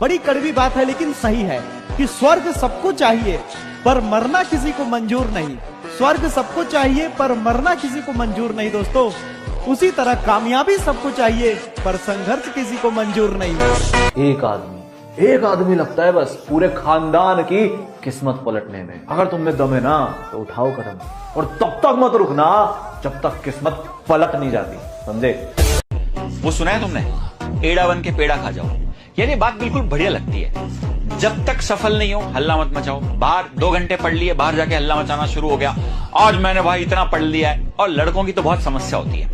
बड़ी कड़वी बात है लेकिन सही है कि स्वर्ग सबको चाहिए पर मरना किसी को मंजूर नहीं। स्वर्ग सबको चाहिए पर मरना किसी को मंजूर नहीं दोस्तों। उसी तरह कामयाबी सबको चाहिए पर संघर्ष किसी को मंजूर नहीं। एक आदमी लगता है बस पूरे खानदान की किस्मत पलटने में। अगर तुम में दम है ना तो उठाओ कदम और तब तक मत रुकना जब तक किस्मत पलट नहीं जाती, समझे? वो सुना है तुमने, एड़ा बन के पेड़ा खा जाओ। यार ये बात बिल्कुल बढ़िया लगती है। जब तक सफल नहीं हो हल्ला मत मचाओ। बाहर 2 घंटे पढ़ लिए, बाहर जाके हल्ला मचाना शुरू हो गया, आज मैंने भाई इतना पढ़ लिया है। और लड़कों की तो बहुत समस्या होती है,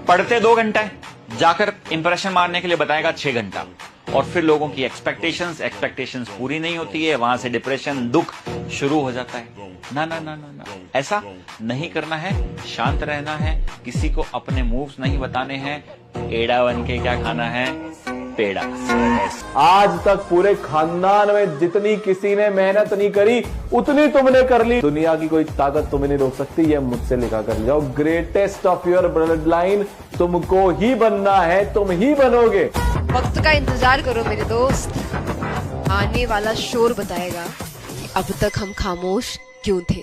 पढ़ते 2 घंटा है, जाकर इंप्रेशन मारने के लिए बताएगा 6 घंटा। और फिर लोगों की एक्सपेक्टेशंस पूरी नहीं होती है, वहां से डिप्रेशन, दुख शुरू हो जाता है। ना ना ना ना ना, ऐसा नहीं करना है, शांत रहना है, किसी को अपने मूव्स नहीं बताने हैं। एड़ा बन के क्या खाना है? पेड़ा। आज तक पूरे खानदान में जितनी किसी ने मेहनत नहीं करी उतनी तुमने कर ली। दुनिया की कोई ताकत तुम्हें नहीं रोक सकती, ये मुझसे लिखा कर जाओ। Greatest of your blood line तुमको ही बनना है, तुम ही बनोगे। वक्त का इंतजार करो मेरे दोस्त, आने वाला शोर बताएगा कि अब तक हम खामोश क्यों थे।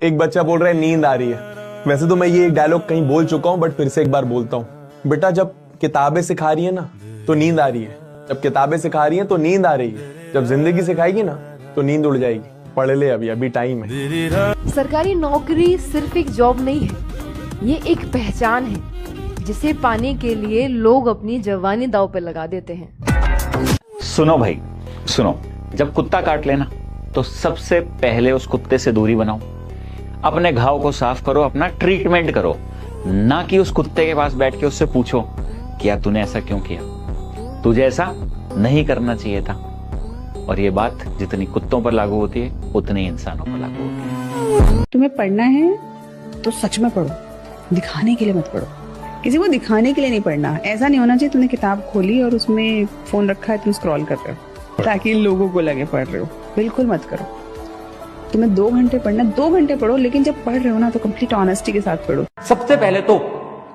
एक बच्चा बोल रहा है नींद आ रही है। वैसे तो मैं ये एक डायलॉग कहीं बोल चुका हूं, बट फिर से एक बार बोलता हूं। बेटा जब किताबें सिखा रही है ना तो नींद आ रही है, जब किताबें सिखा रही हैं तो नींद आ रही है, जब जिंदगी सिखाएगी ना तो नींद उड़ जाएगी। पढ़ ले, अभी टाइम है। सरकारी नौकरी सिर्फ एक जॉब नहीं है, ये एक पहचान है जिसे पाने के लिए लोग अपनी जवानी दांव पे लगा देते हैं। सुनो भाई सुनो, जब कुत्ता काट लेना तो सबसे पहले उस कुत्ते से दूरी बनाओ, अपने घाव को साफ करो, अपना ट्रीटमेंट करो, ना कि उस कुत्ते के पास बैठ के उससे पूछो क्या तूने ऐसा क्यों किया, तुझे ऐसा नहीं करना चाहिए था। और ये बात जितनी कुत्तों पर लागू होती है उतनी इंसानों पर लागू होती है। तुम्हें पढ़ना है तो सच में पढ़ो, दिखाने के लिए मत पढ़ो। किसी को दिखाने के लिए नहीं पढ़ना। ऐसा नहीं होना चाहिए तुमने किताब खोली और उसमें फोन रखा है, तुम स्क्रॉल कर रहे हो ताकि लोगों को लगे पढ़ रहे हो। बिल्कुल मत करो। तुम्हें 2 घंटे पढ़ना, 2 घंटे पढ़ो, लेकिन जब पढ़ रहे हो ना तो कंप्लीट ऑनेस्टी के साथ पढ़ो। सबसे पहले तो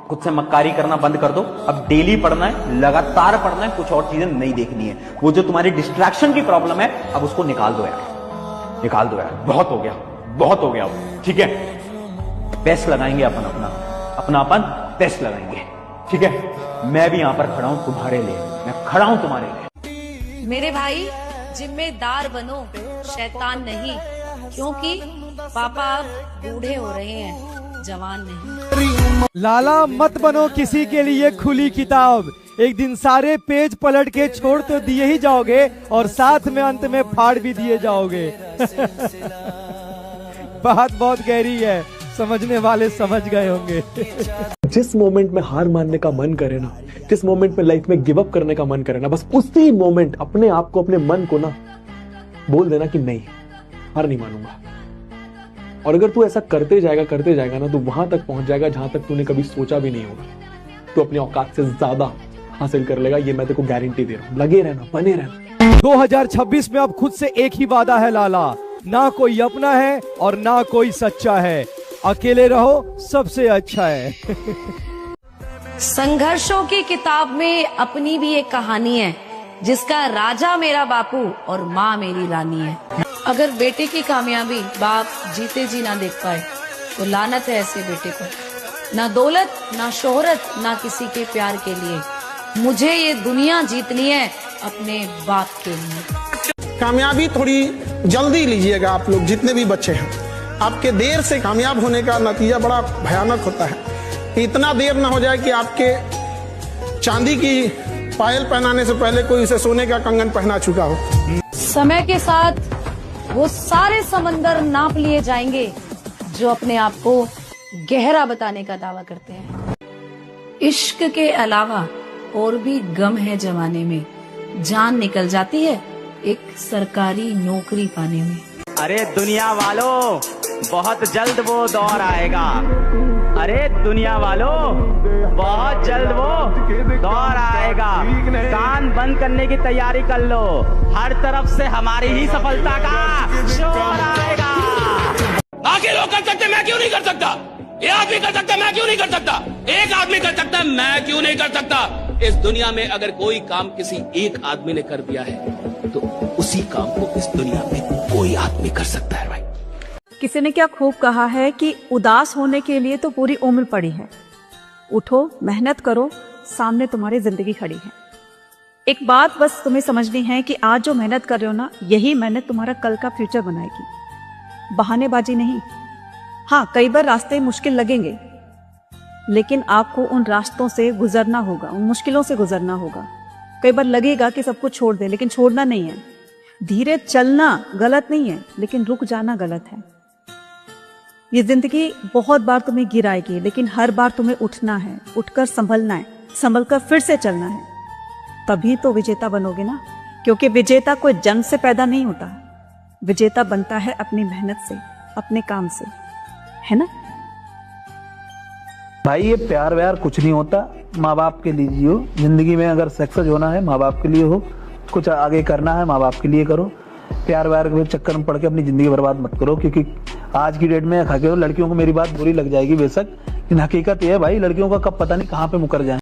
खुद से मक्कारी करना बंद कर दो। अब डेली पढ़ना है, लगातार पढ़ना है, कुछ और चीजें नहीं देखनी है। वो जो तुम्हारी डिस्ट्रैक्शन की प्रॉब्लम है अब उसको निकाल दो यार, निकाल दो यार। बहुत हो गया, ठीक है? बेस्ट लगाएंगे अपन बेस्ट लगाएंगे, ठीक है? मैं भी यहां पर खड़ा हूं तुम्हारे लिए, मैं खड़ा हूं तुम्हारे लिए। मेरे भाई जिम्मेदार बनो, शैतान नहीं, क्योंकि पापा अब बूढ़े हो रहे हैं, जवान नहीं। लाला मत बनो किसी के लिए खुली किताब, एक दिन सारे पेज पलट के छोड़ तो दिए ही जाओगे और साथ में अंत में फाड़ भी दिए जाओगे। बात बहुत गहरी है, समझने वाले समझ गए होंगे। जिस मोमेंट में हार मानने का मन करे ना, जिस मोमेंट में लाइफ में गिव अप करने का मन करे ना, बस उसी मोमेंट अपने आप को, अपने मन को ना बोल देना कि नहीं, हार नहीं मानूंगा। और अगर तू ऐसा करते जाएगा ना तो वहां तक पहुंच जाएगा जहां तक तूने कभी सोचा भी नहीं होगा। तू अपनी औकात से ज्यादा हासिल कर लेगा, ये मैं तेरे को गारंटी दे रहा हूं। लगे रहना, बने रहना। 2026 में अब खुद से एक ही वादा है लाला, ना कोई अपना है और ना कोई सच्चा है, अकेले रहो सबसे अच्छा है। संघर्षों की किताब में अपनी भी एक कहानी है, जिसका राजा मेरा बापू और माँ मेरी रानी है। अगर बेटे की कामयाबी बाप जीते जी ना देख पाए तो लानत है ऐसे बेटे को। ना दौलत, ना शोहरत, ना किसी के प्यार के लिए, मुझे ये दुनिया जीतनी है अपने बाप के लिए। कामयाबी थोड़ी जल्दी लीजिएगा आप लोग, जितने भी बच्चे हैं। आपके देर से कामयाब होने का नतीजा बड़ा भयानक होता है। इतना देर ना हो जाए कि आपके चांदी की पायल पहनाने से पहले कोई उसे सोने का कंगन पहना चुका हो। समय के साथ वो सारे समंदर नाप लिए जाएंगे जो अपने आप को गहरा बताने का दावा करते हैं। इश्क के अलावा और भी गम है जमाने में, जान निकल जाती है एक सरकारी नौकरी पाने में। अरे दुनिया वालों, बहुत जल्द वो दौर आएगा। अरे दुनिया वालों, बहुत जल्द वो दौर आएगा। कान बंद करने की तैयारी कर लो, हर तरफ से हमारी ही सफलता का शोर आएगा। बाकी लोग कर सकते, मैं क्यों नहीं कर सकता? ये आदमी कर सकता, मैं क्यों नहीं कर सकता? एक आदमी कर सकता, मैं क्यों नहीं कर सकता? इस दुनिया में अगर कोई काम किसी एक आदमी ने कर दिया है तो उसी काम को इस दुनिया में कोई आदमी कर सकता है भाई। किसी ने क्या खूब कहा है कि उदास होने के लिए तो पूरी उम्र पड़ी है। उठो, मेहनत करो, सामने तुम्हारी जिंदगी खड़ी है। एक बात बस तुम्हें समझनी है कि आज जो मेहनत कर रहे हो ना, यही मेहनत तुम्हारा कल का फ्यूचर बनाएगी, बहानेबाजी नहीं। हाँ, कई बार रास्ते मुश्किल लगेंगे, लेकिन आपको उन रास्तों से गुजरना होगा, उन मुश्किलों से गुजरना होगा। कई बार लगेगा कि सब कुछ छोड़ दे, लेकिन छोड़ना नहीं है। धीरे चलना गलत नहीं है, लेकिन रुक जाना गलत है। ये जिंदगी बहुत बार तुम्हें गिराएगी, लेकिन हर बार तुम्हें उठना है, उठकर संभलना है, संभल कर फिर से चलना है। तभी तो विजेता बनोगे ना, क्योंकि विजेता कोई जंग से पैदा नहीं होता, विजेता बनता है अपनी मेहनत से, अपने काम से, है ना भाई। ये प्यार व्यार कुछ नहीं होता, माँ बाप के लिए हो जिंदगी में। अगर सक्सेस होना है माँ बाप के लिए हो, कुछ आगे करना है माँ बाप के लिए करो। प्यार व्यार के चक्कर में पड़ के अपनी जिंदगी बर्बाद मत करो, क्योंकि आज की डेट में हकीकत लड़कियों को, मेरी बात बुरी लग जाएगी बेशक, लेकिन हकीकत ये है भाई, लड़कियों का कब पता नहीं कहाँ पे मुकर जाए।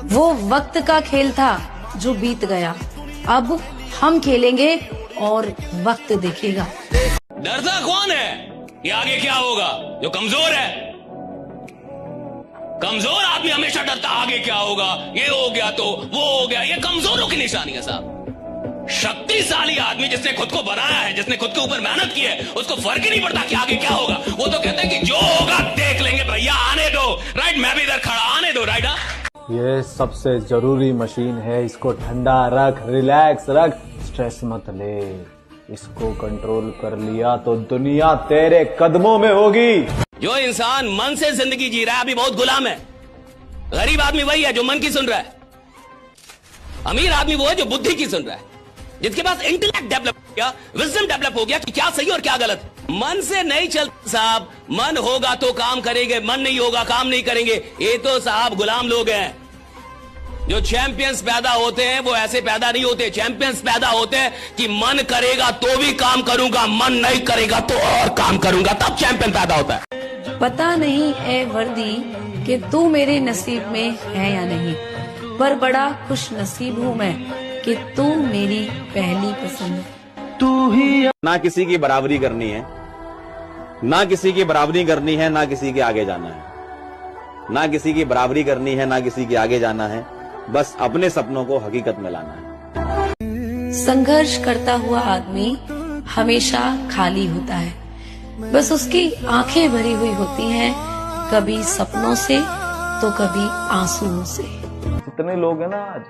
वो वक्त का खेल था जो बीत गया, अब हम खेलेंगे और वक्त देखेगा। डरता कौन है कि आगे क्या होगा? जो कमजोर है। कमजोर आदमी हमेशा डरता आगे क्या होगा, ये हो गया तो वो हो गया। ये कमजोरों की निशानी है साहब। शक्तिशाली आदमी जिसने खुद को बनाया है, जिसने खुद के ऊपर मेहनत की है, उसको फर्क ही नहीं पड़ता कि आगे क्या होगा। वो तो कहते हैं कि जो होगा देख लेंगे भैया, आने दो। राइट, मैं भी इधर खड़ा, आने दो। राइट, ये सबसे जरूरी मशीन है, इसको ठंडा रख, रिलैक्स रख, स्ट्रेस मत ले। इसको कंट्रोल कर लिया तो दुनिया तेरे कदमों में होगी। जो इंसान मन से जिंदगी जी रहा है अभी बहुत गुलाम है। गरीब आदमी वही है जो मन की सुन रहा है। अमीर आदमी वो है जो बुद्धि की सुन रहा है, जिसके पास इंटेलेक्ट डेवलप हो गया, विजडम डेवलप हो गया कि क्या सही और क्या गलत। मन से नहीं चलता साहब। मन होगा तो काम करेंगे, मन नहीं होगा काम नहीं करेंगे। ये तो साहब गुलाम लोग हैं। जो चैंपियंस पैदा होते हैं वो ऐसे पैदा नहीं होते। चैंपियंस पैदा होते हैं कि मन करेगा तो भी काम करूंगा, मन नहीं करेगा तो और काम करूंगा, तब चैंपियन पैदा होता है। पता नहीं है वर्दी कि तू मेरे नसीब में है या नहीं, पर बड़ा खुश नसीब हूँ मैं कि तू मेरी पहली पसंद। तू ही ना किसी की बराबरी करनी है, ना किसी की बराबरी करनी है, ना किसी के आगे जाना है। ना किसी की बराबरी करनी है, ना किसी के आगे जाना है, बस अपने सपनों को हकीकत में लाना है। संघर्ष करता हुआ आदमी हमेशा खाली होता है, बस उसकी आंखें भरी हुई होती हैं, कभी सपनों से तो कभी आंसुओं से। इतने लोग हैं ना आज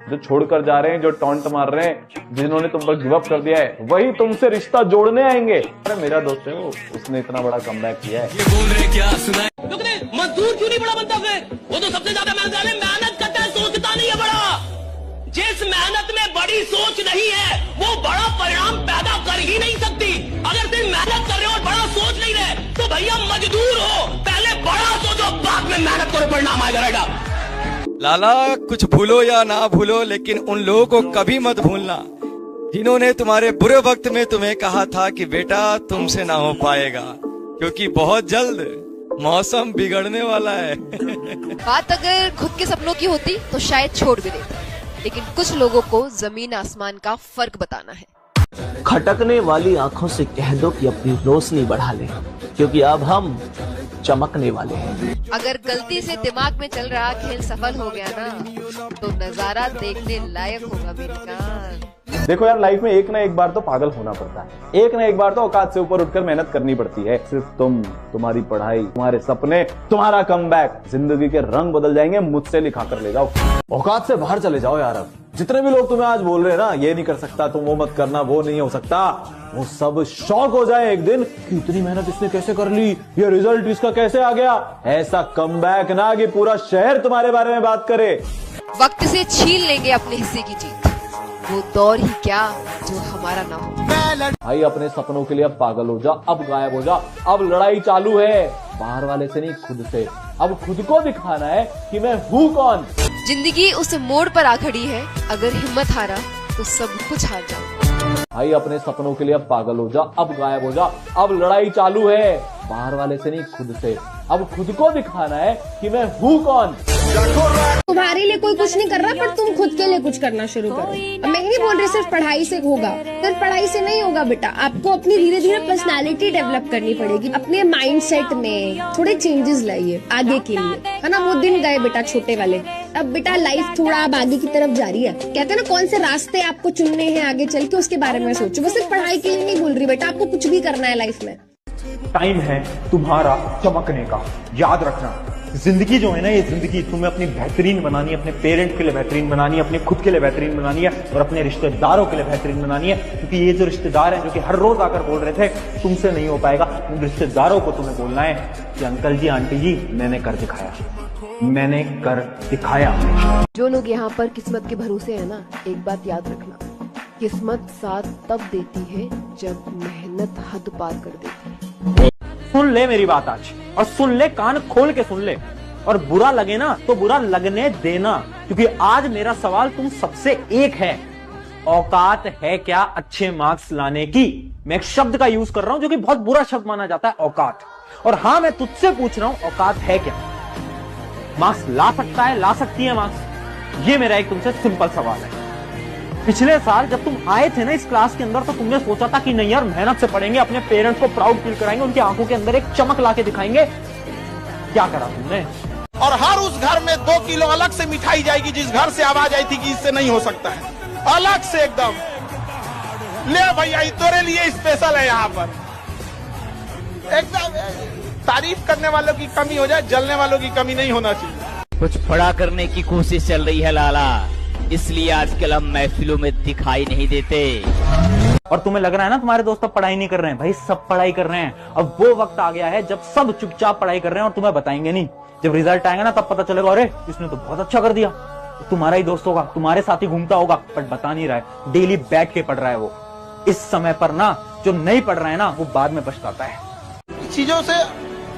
जो छोड़कर जा रहे हैं, जो टॉन्ट मार रहे हैं, जिन्होंने तुम पर गिव अप कर दिया है, वही तुमसे रिश्ता जोड़ने आएंगे। अरे मेरा दोस्त है वो, उसने इतना बड़ा कमबैक किया है। ये बोल रहे क्या सुना है? मजदूर क्यों नहीं बड़ा बनता फिर? वो तो सबसे ज्यादा मेहनत करता है, सोचता नहीं है बड़ा। जिस मेहनत में बड़ी सोच नहीं है वो बड़ा परिणाम पैदा कर ही नहीं सकती। अगर तुम मेहनत कर रहे हो और बड़ा सोच नहीं रहे तो भैया मजदूर हो, पहले बड़ा सोचो, बाद में मेहनत करो, परिणाम आएगा। राइडा लाला, कुछ भूलो या ना भूलो, लेकिन उन लोगों को कभी मत भूलना जिन्होंने तुम्हारे बुरे वक्त में तुम्हें कहा था कि बेटा तुमसे ना हो पाएगा, क्योंकि बहुत जल्द मौसम बिगड़ने वाला है। बात अगर खुद के सपनों की होती तो शायद छोड़ भी देता, लेकिन कुछ लोगों को जमीन आसमान का फर्क बताना है। खटकने वाली आंखों से कह दो कि अपनी रोशनी बढ़ा ले, क्योंकि अब हम चमकने वाले हैं। अगर गलती से दिमाग में चल रहा खेल सफल हो गया ना, तो नजारा देखने लायक होगा मेरी जान। देखो यार, लाइफ में एक ना एक बार तो पागल होना पड़ता है, एक ना एक बार तो औकात से ऊपर उठकर मेहनत करनी पड़ती है। सिर्फ तुम, तुम्हारी पढ़ाई, तुम्हारे सपने, तुम्हारा कमबैक, जिंदगी के रंग बदल जाएंगे। मुझसे लिखा कर ले जाओ, औकात से बाहर चले जाओ यार। अब जितने भी लोग तुम्हें आज बोल रहे हैं ना, ये नहीं कर सकता, तुम वो मत करना, वो नहीं हो सकता, वो सब शौक हो जाए एक दिन कि इतनी मेहनत इसने कैसे कर ली, ये रिजल्ट इसका कैसे आ गया। ऐसा कमबैक ना कि पूरा शहर तुम्हारे बारे में बात करे। वक्त से छीन लेंगे अपने हिस्से की जीत, वो दौर ही क्या जो हमारा ना हो। भाई अपने सपनों के लिए अब पागल हो जा, अब गायब हो जा। अब लड़ाई चालू है, बाहर वाले से नहीं, खुद से। अब खुद को दिखाना है कि मैं हूँ कौन। जिंदगी उस मोड़ पर आ खड़ी है, अगर हिम्मत हारा तो सब कुछ हार जाओ। भाई अपने सपनों के लिए अब पागल हो जा, अब गायब हो जा। अब लड़ाई चालू है, बाहर वाले से नहीं, खुद से। अब खुद को दिखाना है कि मैं हूँ कौन। तुम्हारे लिए कोई कुछ नहीं कर रहा, पर तुम खुद के लिए कुछ करना शुरू करो। अब मैं नहीं बोल रही सिर्फ पढ़ाई से होगा, सिर्फ पढ़ाई से नहीं होगा बेटा, आपको अपनी धीरे धीरे पर्सनालिटी डेवलप करनी पड़ेगी। अपने माइंडसेट में थोड़े चेंजेस लाइए आगे के लिए, है ना। वो दिन गए बेटा छोटे वाले, अब बेटा लाइफ थोड़ा अब आगे की तरफ जा रही है। कहते हैं ना कौन से रास्ते आपको चुनने हैं आगे चल के, उसके बारे में सोचो। बस सिर्फ पढ़ाई के लिए नहीं बोल रही बेटा, आपको कुछ भी करना है लाइफ में। टाइम है तुम्हारा चमकने का। याद रखना, जिंदगी जो है ना, ये जिंदगी तुम्हें अपनी बेहतरीन बनानी है, अपने पेरेंट के लिए बेहतरीन बनानी है, अपने खुद के लिए बेहतरीन बनानी है और अपने रिश्तेदारों के लिए बेहतरीन बनानी है। क्योंकि ये जो रिश्तेदार हैं जो कि हर रोज आकर बोल रहे थे तुमसे नहीं हो पाएगा, उन रिश्तेदारों को तुम्हें बोलना है कि अंकल जी आंटी जी मैंने कर दिखाया, मैंने कर दिखाया। जो लोग यहाँ पर किस्मत के भरोसे है ना, एक बात याद रखना, किस्मत साथ तब देती है जब मेहनत हद पार कर देती है। सुन ले मेरी बात आज, और सुन ले, कान खोल के सुन ले, और बुरा लगे ना तो बुरा लगने देना। क्योंकि आज मेरा सवाल तुम सबसे एक है, औकात है क्या अच्छे मार्क्स लाने की? मैं एक शब्द का यूज कर रहा हूं जो कि बहुत बुरा शब्द माना जाता है, औकात। और हाँ, मैं तुझसे पूछ रहा हूं, औकात है क्या? मार्क्स ला सकता है, ला सकती है मार्क्स? ये मेरा एक तुमसे सिंपल सवाल है। पिछले साल जब तुम आए थे ना इस क्लास के अंदर, तो तुमने सोचा था कि नहीं यार मेहनत से पढ़ेंगे, अपने पेरेंट्स को प्राउड फील कराएंगे, उनकी आंखों के अंदर एक चमक लाके दिखाएंगे। क्या करा तुमने? और हर उस घर में 2 किलो अलग से मिठाई जाएगी जिस घर से आवाज आई थी कि इससे नहीं हो सकता है, अलग से एकदम। ले भैया, तेरे लिए स्पेशल है यहाँ पर। एकदम तारीफ करने वालों की कमी हो जाए, जलने वालों की कमी नहीं होना चाहिए। कुछ बड़ा करने की कोशिश चल रही है लाला, इसलिए आजकल हम महफिलों में दिखाई नहीं देते। और तुम्हें लग रहा है ना तुम्हारे दोस्त अब पढ़ाई नहीं कर रहे हैं, भाई सब पढ़ाई कर रहे हैं। अब वो वक्त आ गया है जब सब चुपचाप पढ़ाई कर रहे हैं और तुम्हें बताएंगे नहीं। जब रिजल्ट आएगा ना तब पता चलेगा, अरे इसने तो बहुत अच्छा कर दिया। तो तुम्हारा ही दोस्त होगा, तुम्हारे साथ ही घूमता होगा, बट बता नहीं रहा है, डेली बैठ के पढ़ रहा है वो। इस समय पर ना जो नहीं पढ़ रहा है ना, वो बाद में पछताता है। चीजों से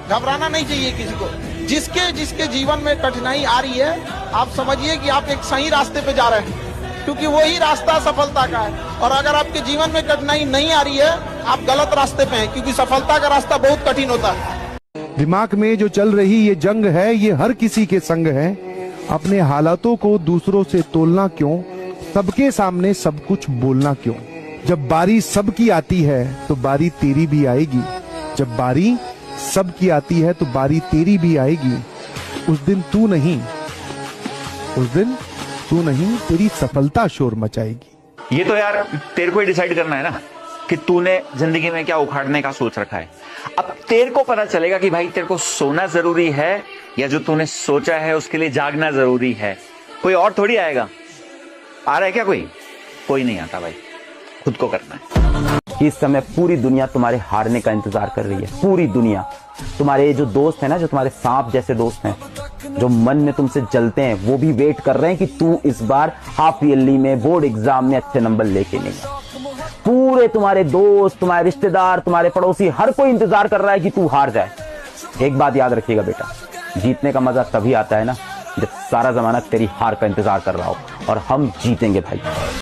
घबराना नहीं चाहिए किसी को। जिसके जिसके जीवन में कठिनाई आ रही है, आप समझिए कि आप एक सही रास्ते पे जा रहे हैं, क्योंकि वही रास्ता सफलता का है। और अगर आपके जीवन में कठिनाई नहीं आ रही है, आप गलत रास्ते पे हैं, क्योंकि सफलता का रास्ता बहुत कठिन होता है। दिमाग में जो चल रही ये जंग है, ये हर किसी के संग है। अपने हालातों को दूसरों से तोलना क्यों, सबके सामने सब कुछ बोलना क्यों। जब बारी सबकी आती है तो बारी तेरी भी आएगी, जब बारी सबकी आती है तो बारी तेरी भी आएगी। उस दिन तू नहीं, तेरी सफलता शोर मचाएगी। ये तो यार तेरे को ही डिसाइड करना है ना कि तूने जिंदगी में क्या उखाड़ने का सोच रखा है। अब तेरे को पता चलेगा कि भाई तेरे को सोना जरूरी है या जो तूने सोचा है उसके लिए जागना जरूरी है। कोई और थोड़ी आएगा। आ रहा है क्या कोई नहीं आता भाई, खुद को करना है। इस समय पूरी दुनिया तुम्हारे हारने का इंतजार कर रही है, पूरी दुनिया। तुम्हारे जो दोस्त हैं ना, जो तुम्हारे सांप जैसे दोस्त हैं, जो मन में तुमसे जलते हैं, वो भी वेट कर रहे हैं कि तू इस बार हाफ ईयरली में, बोर्ड एग्जाम में अच्छे नंबर लेके नहीं। पूरे तुम्हारे दोस्त, तुम्हारे रिश्तेदार, तुम्हारे पड़ोसी, हर कोई इंतजार कर रहा है कि तू हार जाए। एक बात याद रखिएगा बेटा, जीतने का मजा तभी आता है ना जब सारा जमाना तेरी हार का इंतजार कर रहा हो, और हम जीतेंगे भाई।